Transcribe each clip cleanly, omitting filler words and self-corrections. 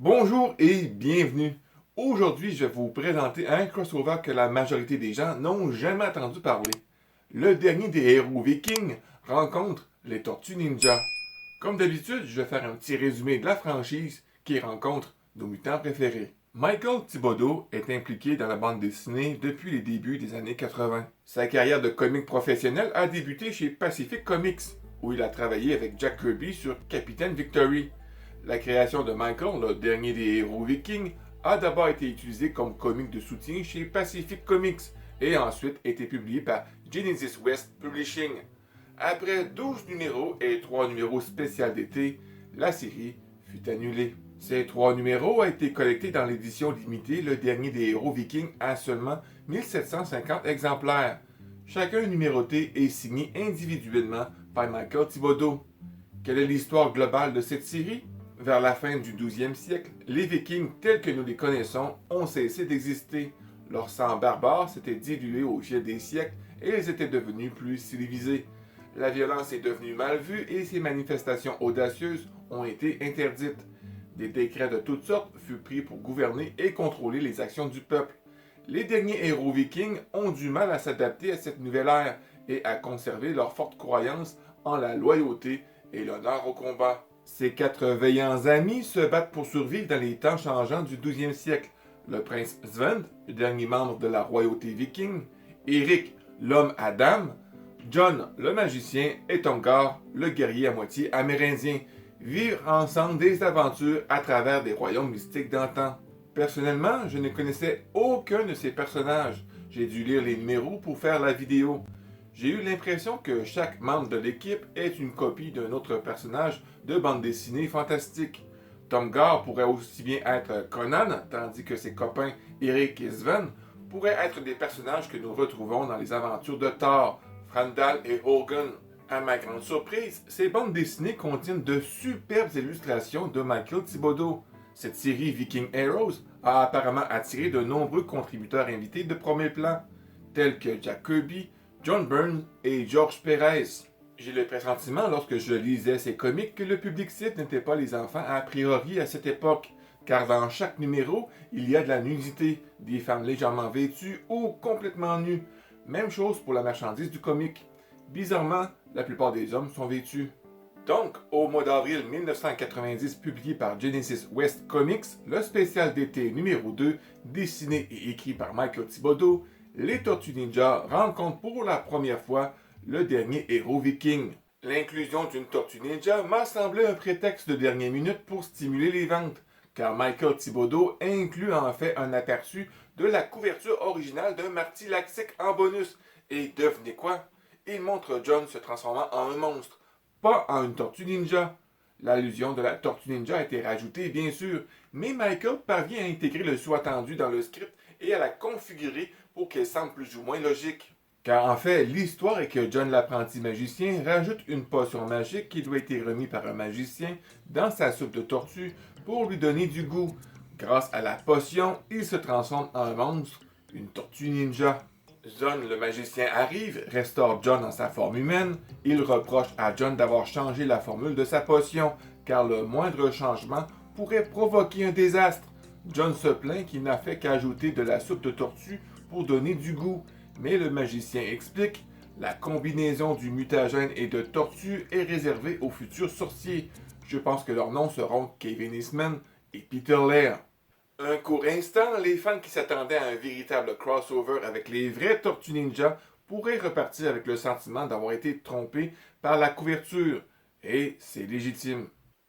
Bonjour et bienvenue. Aujourd'hui, je vais vous présenter un crossover que la majorité des gens n'ont jamais entendu parler. Le dernier des héros vikings rencontre les Tortues Ninja. Comme d'habitude, je vais faire un petit résumé de la franchise qui rencontre nos mutants préférés. Michael Thibodeau est impliqué dans la bande dessinée depuis les débuts des années 80. Sa carrière de comique professionnel a débuté chez Pacific Comics, où il a travaillé avec Jack Kirby sur Captain Victory. La création de Michael, le dernier des héros vikings, a d'abord été utilisée comme comique de soutien chez Pacific Comics et ensuite été publiée par Genesis West Publishing. Après 12 numéros et 3 numéros spéciaux d'été, la série fut annulée. Ces 3 numéros ont été collectés dans l'édition limitée Le Dernier des Héros Vikings à seulement 1750 exemplaires. Chacun numéroté et signé individuellement par Michael Thibodeau. Quelle est l'histoire globale de cette série? Vers la fin du 12e siècle, les Vikings tels que nous les connaissons ont cessé d'exister. Leur sang barbare s'était dilué au fil des siècles et ils étaient devenus plus civilisés. La violence est devenue mal vue et ces manifestations audacieuses ont été interdites. Des décrets de toutes sortes furent pris pour gouverner et contrôler les actions du peuple. Les derniers héros vikings ont du mal à s'adapter à cette nouvelle ère et à conserver leur forte croyance en la loyauté et l'honneur au combat. Ces 4 veillants amis se battent pour survivre dans les temps changeants du 12e siècle. Le prince Sven, le dernier membre de la royauté viking, Eric, l'homme à dames, John, le magicien, et Tongar, le guerrier à moitié amérindien, vivent ensemble des aventures à travers des royaumes mystiques d'antan. Personnellement, je ne connaissais aucun de ces personnages. J'ai dû lire les numéros pour faire la vidéo. J'ai eu l'impression que chaque membre de l'équipe est une copie d'un autre personnage de bande dessinée fantastique. Tom Gar pourrait aussi bien être Conan, tandis que ses copains Eric et Sven pourraient être des personnages que nous retrouvons dans les aventures de Thor, Frandal et Hogan. À ma grande surprise, ces bandes dessinées contiennent de superbes illustrations de Michael Thibodeau. Cette série Viking Heroes a apparemment attiré de nombreux contributeurs invités de premier plan, tels que Jack Kirby, John Byrne et George Perez. J'ai le pressentiment, lorsque je lisais ces comics, que le public cible n'était pas les enfants a priori à cette époque, car dans chaque numéro, il y a de la nudité, des femmes légèrement vêtues ou complètement nues. Même chose pour la marchandise du comic. Bizarrement, la plupart des hommes sont vêtus. Donc, au mois d'avril 1990, publié par Genesis West Comics, le spécial d'été numéro 2, dessiné et écrit par Michael Thibodeau, les Tortues Ninja rencontrent pour la première fois le dernier héros viking. L'inclusion d'une Tortue Ninja m'a semblé un prétexte de dernière minute pour stimuler les ventes, car Michael Thibodeau inclut en fait un aperçu de la couverture originale d'un Marty Laxique en bonus. Et devinez quoi? Il montre John se transformant en un monstre, pas en une Tortue Ninja. L'allusion de la Tortue Ninja a été rajoutée, bien sûr, mais Michael parvient à intégrer le sous-attendu dans le script et à la configurer pour qu'elle semble plus ou moins logique. Car en fait, l'histoire est que John l'apprenti magicien rajoute une potion magique qui doit être remise par un magicien dans sa soupe de tortue pour lui donner du goût. Grâce à la potion, il se transforme en un monstre, une tortue ninja. John le magicien arrive, restaure John en sa forme humaine. Il reproche à John d'avoir changé la formule de sa potion, car le moindre changement pourrait provoquer un désastre. John se plaint qu'il n'a fait qu'ajouter de la soupe de tortue pour donner du goût, mais le magicien explique la combinaison du mutagène et de tortue est réservée aux futurs sorciers. Je pense que leurs noms seront Kevin Eastman et Peter Laird. Un court instant, les fans qui s'attendaient à un véritable crossover avec les vrais Tortues Ninja pourraient repartir avec le sentiment d'avoir été trompés par la couverture. Et c'est légitime.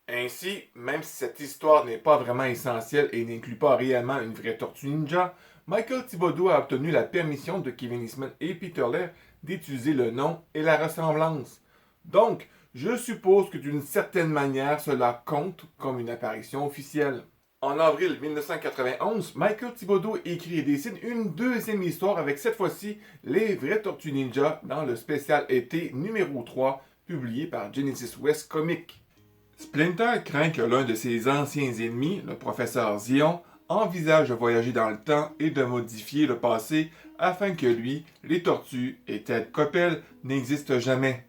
Ainsi, même si cette histoire n'est pas vraiment essentielle et n'inclut pas réellement une vraie Tortue Ninja, Michael Thibodeau a obtenu la permission de Kevin Eastman et Peter Laird d'utiliser le nom et la ressemblance. Donc, je suppose que d'une certaine manière, cela compte comme une apparition officielle. En avril 1991, Michael Thibodeau écrit et dessine une deuxième histoire avec cette fois-ci les vrais Tortues Ninja dans le spécial été numéro 3 publié par Genesis West Comics. Splinter craint que l'un de ses anciens ennemis, le professeur Zion, envisage de voyager dans le temps et de modifier le passé afin que lui, les tortues et Ted Koppel n'existent jamais.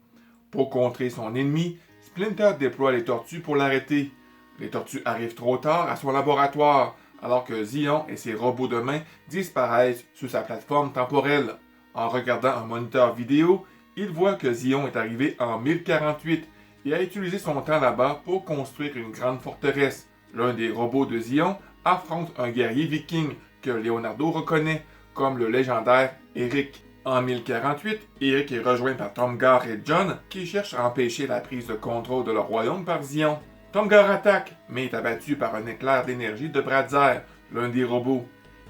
Pour contrer son ennemi, Splinter déploie les tortues pour l'arrêter. Les tortues arrivent trop tard à son laboratoire, alors que Zion et ses robots de main disparaissent sur sa plateforme temporelle. En regardant un moniteur vidéo, il voit que Zion est arrivé en 1048 et a utilisé son temps là-bas pour construire une grande forteresse. L'un des robots de Zion affronte un guerrier viking que Leonardo reconnaît comme le légendaire Eric. En 1048, Eric est rejoint par Tomgar et John qui cherchent à empêcher la prise de contrôle de leur royaume par Zion. Tomgar attaque, mais est abattu par un éclair d'énergie de Bradzer, l'un des robots.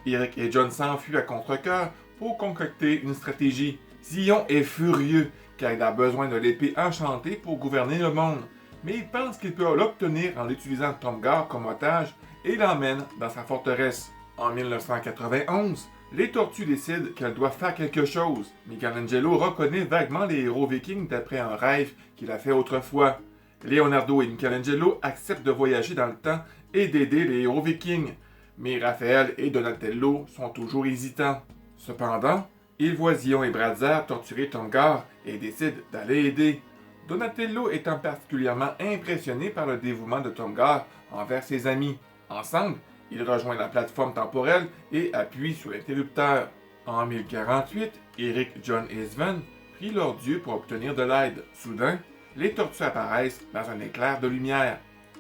Eric et John s'enfuient à contre-cœur pour concocter une stratégie. Zion est furieux car il a besoin de l'épée enchantée pour gouverner le monde, mais il pense qu'il peut l'obtenir en utilisant Tomgar comme otage et l'emmène dans sa forteresse. En 1991, les tortues décident qu'elles doivent faire quelque chose. Michelangelo reconnaît vaguement les héros vikings d'après un rêve qu'il a fait autrefois. Leonardo et Michelangelo acceptent de voyager dans le temps et d'aider les héros vikings, mais Raphaël et Donatello sont toujours hésitants. Cependant, ils voient Zion et Bradzer torturer Tomgar et décident d'aller aider. Donatello étant particulièrement impressionné par le dévouement de Tomgar envers ses amis. Ensemble, ils rejoignent la plateforme temporelle et appuient sur l'interrupteur. En 1048, Eric, John et Sven prient leur dieu pour obtenir de l'aide. Soudain, les tortues apparaissent dans un éclair de lumière.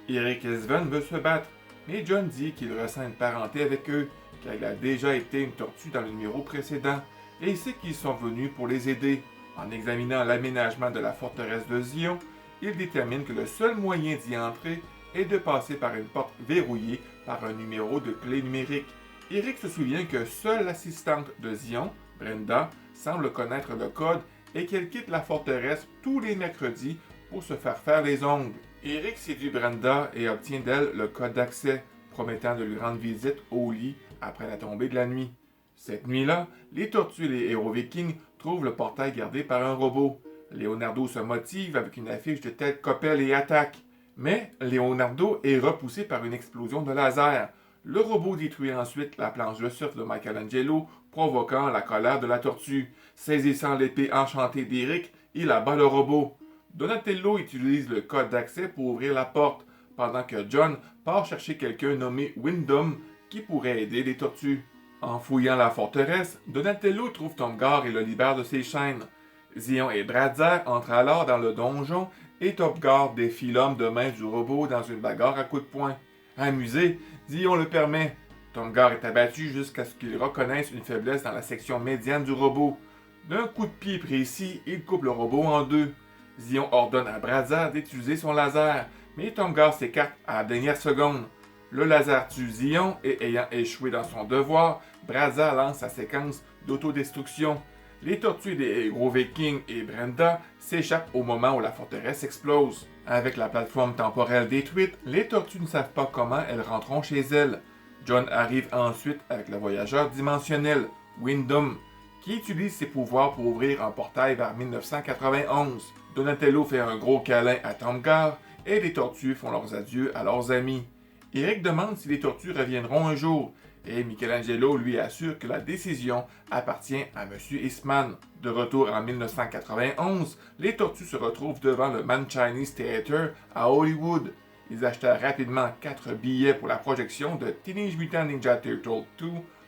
Eric et Sven veulent se battre, mais John dit qu'il ressent une parenté avec eux, car il a déjà été une tortue dans le numéro précédent, et il sait qu'ils sont venus pour les aider. En examinant l'aménagement de la forteresse de Zion, il détermine que le seul moyen d'y entrer est de passer par une porte verrouillée par un numéro de clé numérique. Eric se souvient que seule l'assistante de Zion, Brenda, semble connaître le code et qu'elle quitte la forteresse tous les mercredis pour se faire les ongles. Eric séduit Brenda et obtient d'elle le code d'accès, promettant de lui rendre visite au lit après la tombée de la nuit. Cette nuit-là, les tortues et les héros vikings trouvent le portail gardé par un robot. Leonardo se motive avec une affiche de Ted Koppel et attaque. Mais Leonardo est repoussé par une explosion de laser. Le robot détruit ensuite la planche de surf de Michelangelo, provoquant la colère de la tortue. Saisissant l'épée enchantée d'Eric, il abat le robot. Donatello utilise le code d'accès pour ouvrir la porte, pendant que John part chercher quelqu'un nommé Windom qui pourrait aider les tortues. En fouillant la forteresse, Donatello trouve Tomgar et le libère de ses chaînes. Zion et Bradzer entrent alors dans le donjon et Tomgar défie l'homme de main du robot dans une bagarre à coups de poing. Amusé, Zion le permet. Tomgar est abattu jusqu'à ce qu'il reconnaisse une faiblesse dans la section médiane du robot. D'un coup de pied précis, il coupe le robot en deux. Zion ordonne à Bradzer d'utiliser son laser, mais Tomgar s'écarte à la dernière seconde. Le laser tue Zion et ayant échoué dans son devoir, Bradzer lance sa séquence d'autodestruction. Les tortues des héros vikings et Brenda s'échappent au moment où la forteresse explose. Avec la plateforme temporelle détruite, les tortues ne savent pas comment elles rentreront chez elles. John arrive ensuite avec le voyageur dimensionnel, Windom, qui utilise ses pouvoirs pour ouvrir un portail vers 1991. Donatello fait un gros câlin à Tomgar et les tortues font leurs adieux à leurs amis. Eric demande si les tortues reviendront un jour, et Michelangelo lui assure que la décision appartient à M. Eastman. De retour en 1991, les tortues se retrouvent devant le Man Chinese Theatre à Hollywood. Ils achetèrent rapidement 4 billets pour la projection de Teenage Mutant Ninja Turtles 2,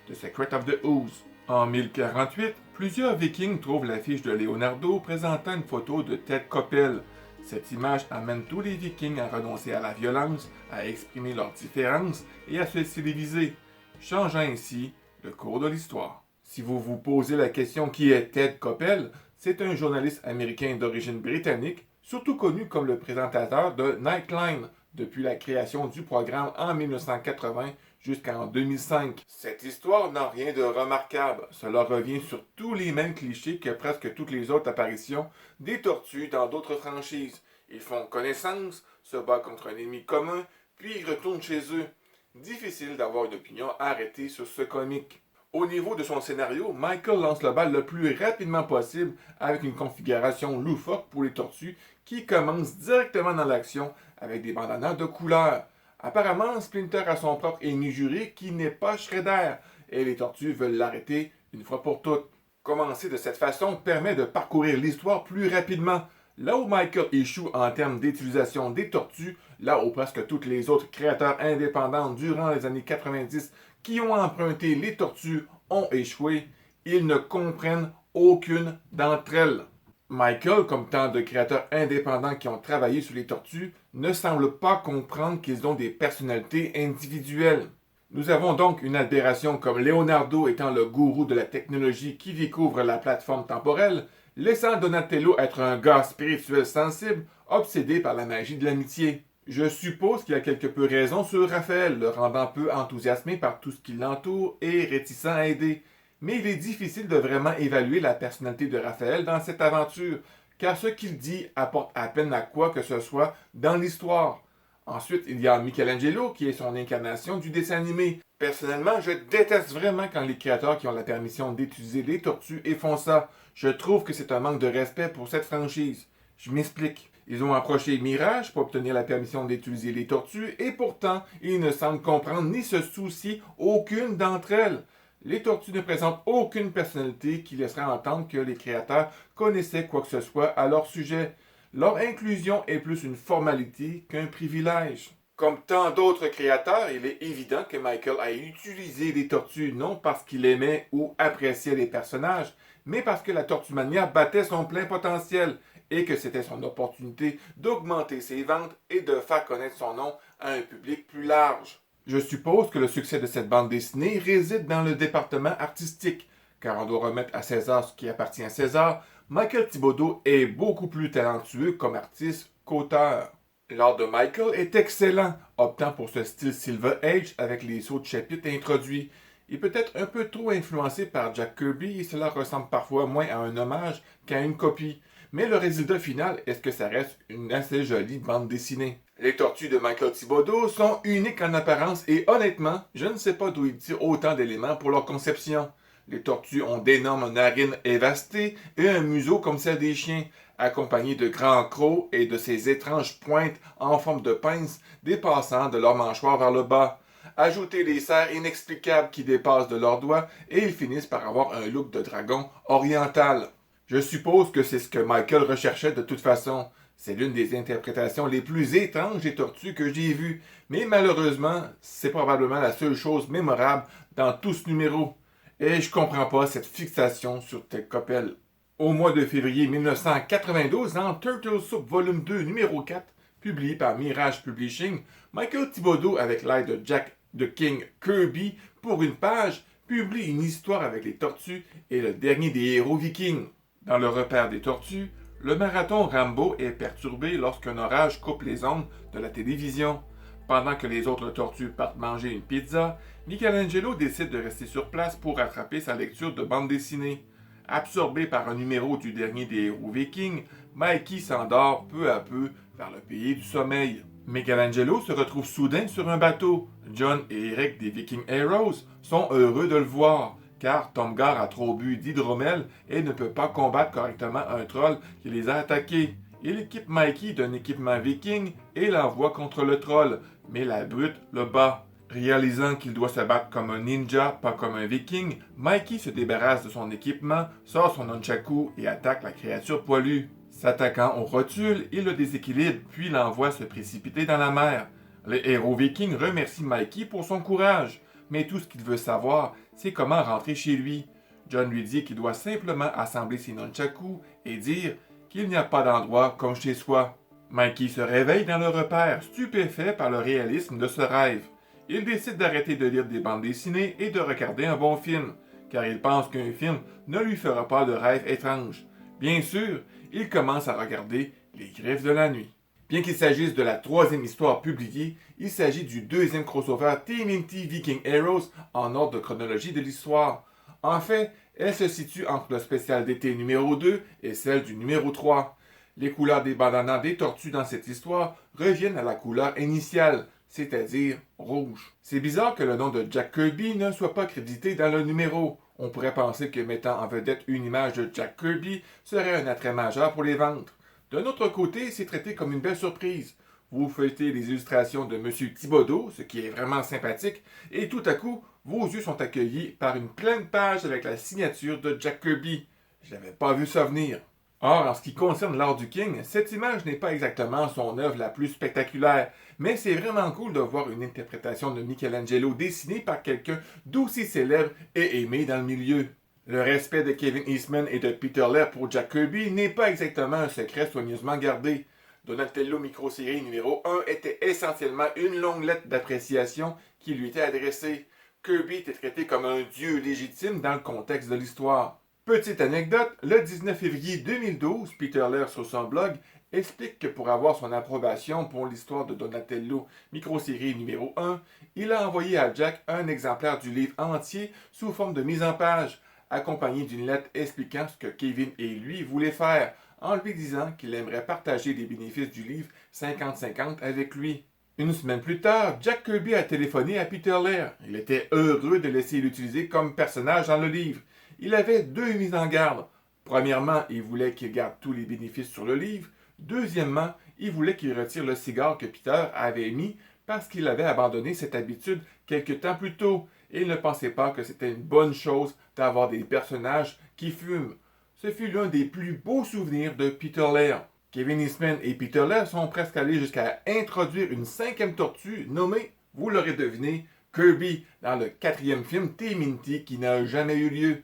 The Secret of the Ooze. En 1048, plusieurs Vikings trouvent l'affiche de Leonardo présentant une photo de Ted Koppel. Cette image amène tous les Vikings à renoncer à la violence, à exprimer leurs différences et à se civiliser, changeant ainsi le cours de l'histoire. Si vous vous posez la question qui est Ted Koppel, c'est un journaliste américain d'origine britannique, surtout connu comme le présentateur de Nightline depuis la création du programme en 1980 jusqu'en 2005. Cette histoire n'a rien de remarquable. Cela revient sur tous les mêmes clichés que presque toutes les autres apparitions des tortues dans d'autres franchises. Ils font connaissance, se battent contre un ennemi commun, puis ils retournent chez eux. Difficile d'avoir une opinion arrêtée sur ce comique. Au niveau de son scénario, Michael lance le bal le plus rapidement possible avec une configuration loufoque pour les tortues qui commence directement dans l'action avec des bandanas de couleur. Apparemment, Splinter a son propre ennemi juré qui n'est pas Shredder, et les tortues veulent l'arrêter une fois pour toutes. Commencer de cette façon permet de parcourir l'histoire plus rapidement. Là où Michael échoue en termes d'utilisation des tortues, là où presque tous les autres créateurs indépendants durant les années 90 qui ont emprunté les tortues ont échoué, ils ne comprennent aucune d'entre elles. Michael, comme tant de créateurs indépendants qui ont travaillé sur les tortues, ne semble pas comprendre qu'ils ont des personnalités individuelles. Nous avons donc une aberration comme Leonardo étant le gourou de la technologie qui découvre la plateforme temporelle, laissant Donatello être un gars spirituel sensible, obsédé par la magie de l'amitié. Je suppose qu'il a quelque peu raison sur Raphaël, le rendant peu enthousiasmé par tout ce qui l'entoure et réticent à aider. Mais il est difficile de vraiment évaluer la personnalité de Raphaël dans cette aventure, car ce qu'il dit apporte à peine à quoi que ce soit dans l'histoire. Ensuite, il y a Michelangelo qui est son incarnation du dessin animé. Personnellement, je déteste vraiment quand les créateurs qui ont la permission d'utiliser les tortues et font ça. Je trouve que c'est un manque de respect pour cette franchise. Je m'explique. Ils ont approché Mirage pour obtenir la permission d'utiliser les tortues et pourtant, ils ne semblent comprendre ni se soucier aucune d'entre elles. Les tortues ne présentent aucune personnalité qui laisserait entendre que les créateurs connaissaient quoi que ce soit à leur sujet. Leur inclusion est plus une formalité qu'un privilège. Comme tant d'autres créateurs, il est évident que Michael a utilisé les tortues non parce qu'il aimait ou appréciait les personnages, mais parce que la Tortumania battait son plein potentiel et que c'était son opportunité d'augmenter ses ventes et de faire connaître son nom à un public plus large. Je suppose que le succès de cette bande dessinée réside dans le département artistique, car on doit remettre à César ce qui appartient à César. Michael Thibodeau est beaucoup plus talentueux comme artiste qu'auteur. L'art de Michael est excellent, optant pour ce style Silver Age avec les sauts de chapitre introduits. Il peut être un peu trop influencé par Jack Kirby et cela ressemble parfois moins à un hommage qu'à une copie. Mais le résultat final est que ça reste une assez jolie bande dessinée. Les tortues de Michael Thibodeau sont uniques en apparence et honnêtement, je ne sais pas d'où ils tirent autant d'éléments pour leur conception. Les tortues ont d'énormes narines évastées et un museau comme celle des chiens, accompagnés de grands crocs et de ces étranges pointes en forme de pince dépassant de leur mâchoire vers le bas. Ajoutez les serres inexplicables qui dépassent de leurs doigts et ils finissent par avoir un look de dragon oriental. Je suppose que c'est ce que Michael recherchait de toute façon. C'est l'une des interprétations les plus étranges des tortues que j'ai vues, mais malheureusement, c'est probablement la seule chose mémorable dans tout ce numéro. Et je comprends pas cette fixation sur Ted Koppel. Au mois de février 1992, dans Turtle Soup Volume 2, numéro 4, publié par Mirage Publishing, Michael Thibodeau, avec l'aide de Jack the King Kirby, pour une page, publie une histoire avec les tortues et le dernier des héros vikings. Dans le repère des tortues, le marathon Rambo est perturbé lorsqu'un orage coupe les ondes de la télévision. Pendant que les autres tortues partent manger une pizza, Michelangelo décide de rester sur place pour rattraper sa lecture de bande dessinée. Absorbé par un numéro du dernier des héros vikings, Mikey s'endort peu à peu vers le pays du sommeil. Michelangelo se retrouve soudain sur un bateau. John et Eric des Viking Heroes sont heureux de le voir, car Tomgar a trop bu d'hydromel et ne peut pas combattre correctement un troll qui les a attaqués. Il équipe Mikey d'un équipement viking et l'envoie contre le troll, mais la brute le bat. Réalisant qu'il doit se battre comme un ninja, pas comme un viking, Mikey se débarrasse de son équipement, sort son nunchaku et attaque la créature poilue. S'attaquant au rotule, il le déséquilibre puis l'envoie se précipiter dans la mer. Les héros vikings remercient Mikey pour son courage, mais tout ce qu'il veut savoir, c'est comment rentrer chez lui. John lui dit qu'il doit simplement assembler ses nunchaku et dire qu'il n'y a pas d'endroit comme chez soi. Mikey se réveille dans le repère, stupéfait par le réalisme de ce rêve. Il décide d'arrêter de lire des bandes dessinées et de regarder un bon film, car il pense qu'un film ne lui fera pas de rêve étrange. Bien sûr, il commence à regarder Les Griffes de la Nuit. Bien qu'il s'agisse de la troisième histoire publiée, il s'agit du deuxième crossover TMNT Viking Heroes en ordre de chronologie de l'histoire. En fait, elle se situe entre le spécial d'été numéro 2 et celle du numéro 3. Les couleurs des bandanas des tortues dans cette histoire reviennent à la couleur initiale, c'est-à-dire rouge. C'est bizarre que le nom de Jack Kirby ne soit pas crédité dans le numéro. On pourrait penser que mettant en vedette une image de Jack Kirby serait un attrait majeur pour les ventes. D'un autre côté, c'est traité comme une belle surprise. Vous feuilletez les illustrations de M. Thibodeau, ce qui est vraiment sympathique, et tout à coup, vos yeux sont accueillis par une pleine page avec la signature de Jack Kirby. Je n'avais pas vu ça venir. Or, en ce qui concerne l'art du King, cette image n'est pas exactement son œuvre la plus spectaculaire, mais c'est vraiment cool de voir une interprétation de Michelangelo dessinée par quelqu'un d'aussi célèbre et aimé dans le milieu. Le respect de Kevin Eastman et de Peter Laird pour Jack Kirby n'est pas exactement un secret soigneusement gardé. Donatello Microsérie numéro 1 était essentiellement une longue lettre d'appréciation qui lui était adressée. Kirby était traité comme un dieu légitime dans le contexte de l'histoire. Petite anecdote, le 19 février 2012, Peter Laird sur son blog explique que pour avoir son approbation pour l'histoire de Donatello Microsérie numéro 1, il a envoyé à Jack un exemplaire du livre entier sous forme de mise en page, accompagné d'une lettre expliquant ce que Kevin et lui voulaient faire, en lui disant qu'il aimerait partager les bénéfices du livre 50-50 avec lui. Une semaine plus tard, Jack Kirby a téléphoné à Peter Laird. Il était heureux de laisser l'utiliser comme personnage dans le livre. Il avait deux mises en garde. Premièrement, il voulait qu'il garde tous les bénéfices sur le livre. Deuxièmement, il voulait qu'il retire le cigare que Peter avait mis parce qu'il avait abandonné cette habitude quelque temps plus tôt et il ne pensait pas que c'était une bonne chose d'avoir des personnages qui fument. Ce fut l'un des plus beaux souvenirs de Peter Laird. Kevin Eastman et Peter Laird sont presque allés jusqu'à introduire une cinquième tortue nommée, vous l'aurez deviné, Kirby dans le quatrième film TMNT qui n'a jamais eu lieu.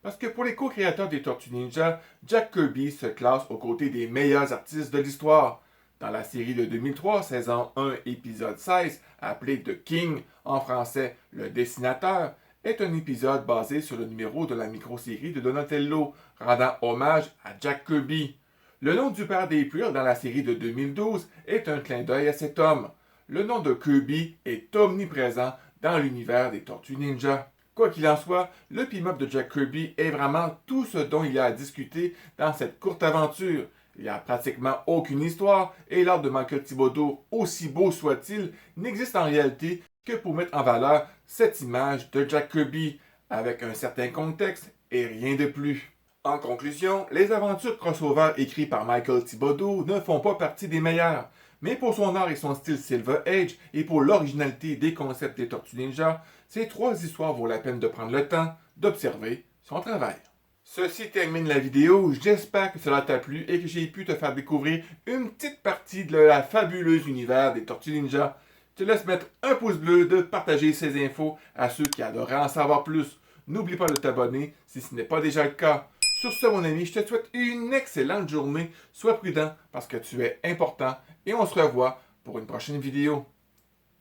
Parce que pour les co-créateurs des Tortues Ninja, Jack Kirby se classe aux côtés des meilleurs artistes de l'histoire. Dans la série de 2003, saison 1, épisode 16, appelé The King, en français Le Dessinateur, est un épisode basé sur le numéro de la micro-série de Donatello, rendant hommage à Jack Kirby. Le nom du père d'April dans la série de 2012 est un clin d'œil à cet homme. Le nom de Kirby est omniprésent dans l'univers des Tortues Ninja. Quoi qu'il en soit, le pin-up de Jack Kirby est vraiment tout ce dont il y a à discuter dans cette courte aventure. Il n'y a pratiquement aucune histoire et l'art de Michael Thibodeau, aussi beau soit-il, n'existe en réalité que pour mettre en valeur cette image de Jack Kirby, avec un certain contexte et rien de plus. En conclusion, les aventures crossover écrites par Michael Thibodeau ne font pas partie des meilleures, mais pour son art et son style Silver Age et pour l'originalité des concepts des Tortues Ninja, ces trois histoires vaut la peine de prendre le temps d'observer son travail. Ceci termine la vidéo, j'espère que cela t'a plu et que j'ai pu te faire découvrir une petite partie de la fabuleuse univers des Tortues Ninja. Je te laisse mettre un pouce bleu, de partager ces infos à ceux qui adoraient en savoir plus. N'oublie pas de t'abonner si ce n'est pas déjà le cas. Sur ce, mon ami, je te souhaite une excellente journée. Sois prudent parce que tu es important et on se revoit pour une prochaine vidéo.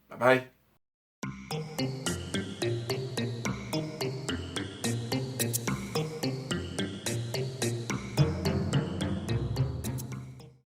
Bye bye.